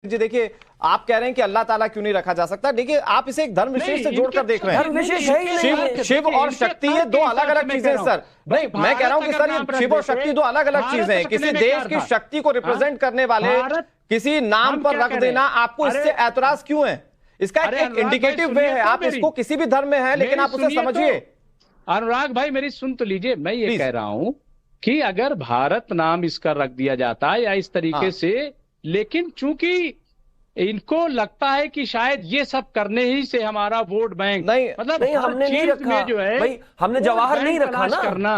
जी देखिए, आप कह रहे हैं कि अल्लाह ताला क्यों नहीं रखा जा सकता। देखिए, आप इसे एक धर्म विशेष से जोड़कर देख रहे हैं। धर्म विशेष है ही नहीं। शिव और शक्ति ये दो अलग अलग चीजें हैं सर। नहीं, मैं कह रहा हूं कि सर ये शिव और शक्ति दो अलग अलग चीजें हैं। किसी देश की शक्ति को रिप्रेजेंट करने वाले किसी नाम पर रख देना आपको इससे ऐतराज क्यों है? इसका एक इंडिकेटिव वे है। आप इसको किसी भी धर्म में है, लेकिन आप उसे समझिए। अनुराग भाई मेरी सुन तो लीजिए, मैं ये कह रहा हूं कि अगर भारत नाम इसका रख दिया जाता है या इस तरीके से, लेकिन चूंकि इनको लगता है कि शायद ये सब करने ही से हमारा वोट बैंक मतलब नहीं, हमने नहीं रखा जो है भाई, हमने जवाहर नहीं रखा ना करना,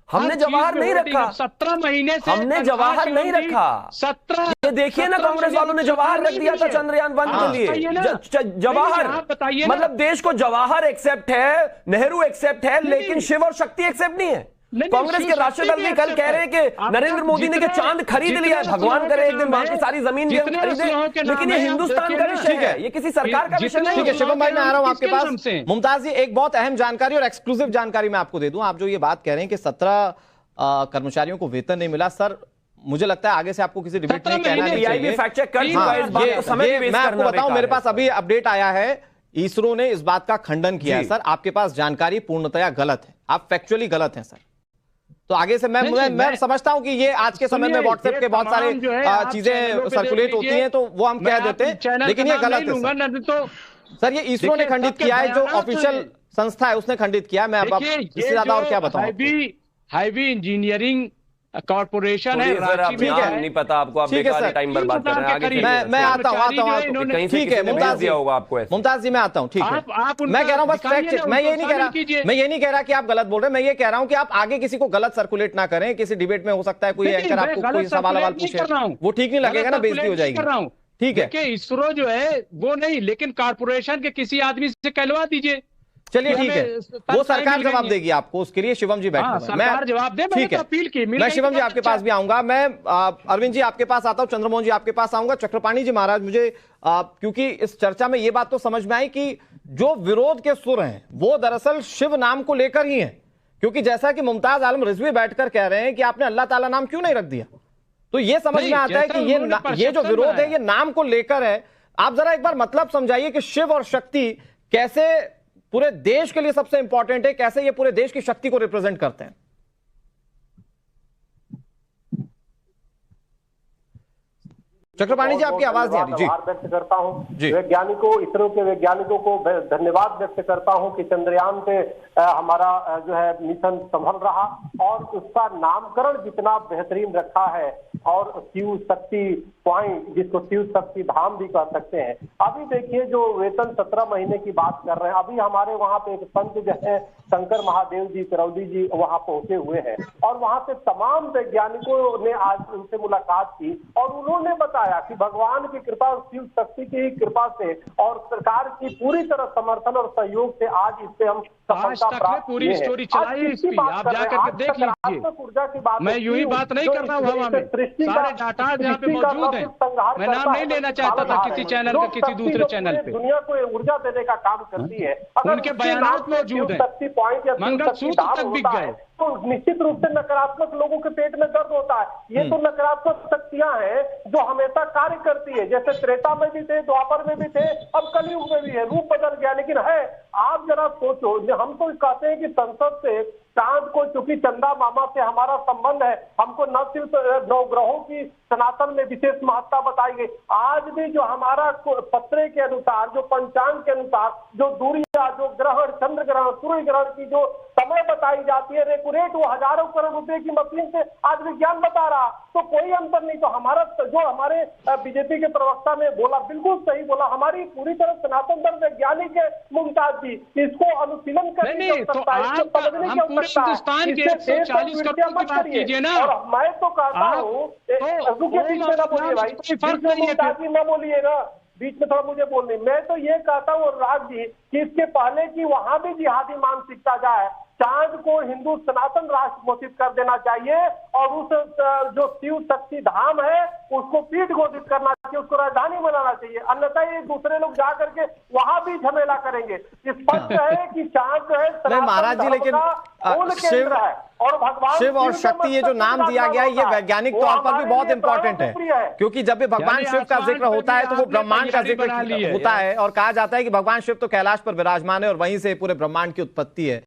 हमने जवाहर नहीं रखा। 17 महीने से हमने जवाहर नहीं रखा। 17 ये देखिए ना, कांग्रेस वालों ने जवाहर रख दिया था चंद्रयान 1 के लिए। जवाहर मतलब देश को जवाहर एक्सेप्ट है, नेहरू एक्सेप्ट है, लेकिन शिव और शक्ति एक्सेप्ट नहीं है। कांग्रेस के राष्ट्रीय दल भी कल कह रहे हैं कि नरेंद्र मोदी ने चांद खरीद लिया है, भगवान करे एक दिन वहां की सारी जमीन भी हम खरीदे, लेकिन ये हिंदुस्तान का विषय है, ये किसी सरकार का विषय नहीं है। शिवम भाई, मैं आ रहा हूं आपके पास। मुमताज जी, एक बहुत अहम जानकारी और एक्सक्लूसिव जानकारी मैं आपको दे दूं। आप जो ये बात कह रहे हैं कि 17 कर्मचारियों को वेतन नहीं मिला, सर मुझे लगता है आगे से आपको किसी डिबेट में कहना नहीं चाहिए। फैक्ट चेक कर चुका है इस बात को, समय वेस्ट मैं आपको बताऊं, मेरे पास अभी अपडेट आया है, इसरो ने इस बात का खंडन किया है। सर आपके पास जानकारी पूर्णतया गलत है, आप फैक्चुअली गलत हैं सर। तो आगे से मैं समझता हूं कि ये आज के समय में व्हाट्सएप के बहुत सारे चीजें सर्कुलेट होती हैं, तो वो हम कह देते हैं, लेकिन ये गलत है तो सर। ये इसरो ने खंडित किया है, जो ऑफिशियल संस्था है उसने खंडित किया। मैं अब इससे ज्यादा और क्या बताऊं। हैवी इंजीनियरिंग कॉर्पोरेशन है, ठीक है, नहीं पता आपको, आप बेकार टाइम बर्बाद कर रहे हैं। मैं आता हूं, ठीक है मुमताज जी, होगा आपको मुमताज जी, मैं आता हूं, ठीक है। मैं कह रहा हूं बस फैक्ट, मैं ये नहीं कह रहा कि आप गलत बोल रहे हैं, मैं ये कह रहा हूं कि आप आगे किसी को गलत सर्कुलेट ना करें। किसी डिबेट में हो सकता है कोई एंकर आपको कोई सवाल पूछे, वो ठीक नहीं लगेगा ना, बेइज्जती हो जाएगी। ठीक है, इसरो जो है वो नहीं, लेकिन कॉर्पोरेशन के किसी आदमी से कहलवा दीजिए। चलिए ठीक है, वो सरकार जवाब देगी आपको, उसके लिए शिवम जी बैठे, मैं जवाब दे, ठीक है, अपील की। मैं शिवम जी आपके पास भी आऊंगा, मैं अरविंद जी आपके पास आता हूं, चंद्रमोहन जी आपके पास आऊंगा, चक्रपाणी जी महाराज, मुझे क्योंकि इस चर्चा में ये बात तो समझ में आई कि जो विरोध के सुर हैं वो दरअसल शिव नाम को लेकर ही है, क्योंकि जैसा कि मुमताज आलम रिजवी बैठकर कह रहे हैं कि आपने अल्लाह ताला नाम क्यों नहीं रख दिया, तो ये समझ में आता है कि ये जो विरोध है ये नाम को लेकर है। आप जरा एक बार मतलब समझाइए कि शिव और शक्ति कैसे पूरे देश के लिए सबसे इंपॉर्टेंट है, कैसे ये पूरे देश की शक्ति को रिप्रेजेंट करते हैं। चक्रपाणी जी, आपकी आवाज नहीं आ रही जी। व्यक्त करता हूं वैज्ञानिकों, इसरो के वैज्ञानिकों को धन्यवाद व्यक्त करता हूं कि चंद्रयान पे हमारा जो है मिशन संभल रहा और उसका नामकरण जितना बेहतरीन रखा है, और शिव शक्ति पॉइंट, जिसको शिव शक्ति धाम भी कह सकते हैं। अभी देखिए, जो वेतन 17 महीने की बात कर रहे हैं, अभी हमारे वहां पे एक संत जो है शंकर महादेव जी करौली जी वहां पहुंचे हुए हैं, और वहां पे तमाम वैज्ञानिकों ने आज उनसे मुलाकात की और उन्होंने बताया कि भगवान की कृपा और शिव शक्ति की कृपा से और सरकार की पूरी तरह समर्थन और सहयोग से आज इससे हम सफलता प्राप्त पूरी स्टोरी चलाइए इसकी, आप जाकर के देख लीजिए। ऊर्जा की बात, मैं यूं ही बात नहीं कर रहा हूं, हवा में सारे डाटा यहाँ पे मौजूद है। मैं नाम नहीं लेना चाहता था किसी चैनल का, किसी दूसरे चैनल पे। दुनिया को ऊर्जा देने का काम करती है, उनके बयानात मौजूद है, मंगलसूत्र तक बिक गए, तो निश्चित रूप से नकारात्मक लोगों के पेट में दर्द होता है। ये तो नकारात्मक शक्तियां हैं जो हमेशा कार्य करती है, जैसे त्रेता में भी थे, द्वापर में भी थे, अब कलयुग में भी है, रूप बदल गया लेकिन है। आप जरा सोचो, हम तो कहते हैं कि संसद से चांद को, चूंकि चंदा मामा से हमारा संबंध है, हमको न सिर्फ नवग्रहों की सनातन में विशेष महत्ता बताई गई, आज भी जो हमारा पत्रे के अनुसार, जो पंचांग के अनुसार जो दूरिया, जो ग्रहण, चंद्र ग्रहण, सूर्य ग्रहण की जो समय बताई जाती है, रेट वो हजारों करोड़ रुपए की मशीन से आज विज्ञान बता रहा, तो कोई अंतर नहीं। तो हमारा जो हमारे बीजेपी के प्रवक्ता ने बोला, बिल्कुल सही बोला, हमारी पूरी तरह सनातन धर्म वैज्ञानिक है मुमताज जी, इसको अनुशीलन करने की आवश्यकता है, इसको समझने की आवश्यकता है। हिंदुस्तान के 140 करोड़ की बात कीजिए ना, और मैं तो कहता हूँ, बीच में ना बोलिए भाई, मुमताज जी ना बोलिए ना, बीच में थोड़ा मुझे बोलने। मैं तो ये कहता हूँ राज जी कि इसके पहले कि वहां भी जिहादी मानसिकता जाए, चांद को हिंदू सनातन राष्ट्र घोषित कर देना चाहिए और उस जो शिव शक्ति धाम है उसको पीठ घोषित करना चाहिए, उसको राजधानी बनाना चाहिए। अन्यथा ये दूसरे लोग जा करके वहां भी झमेला करेंगे। स्पष्ट है कि चांद जो है नहीं महाराज जी, लेकिन शिव है और भगवान शिव और शक्ति ये जो नाम दिया गया है ये वैज्ञानिक तौर पर भी बहुत इंपॉर्टेंट है, क्योंकि जब भी भगवान शिव का जिक्र होता है तो वो ब्रह्मांड का जिक्र होता है और कहा जाता है कि भगवान शिव तो कैलाश पर विराजमान है और वहीं से पूरे ब्रह्मांड की उत्पत्ति है।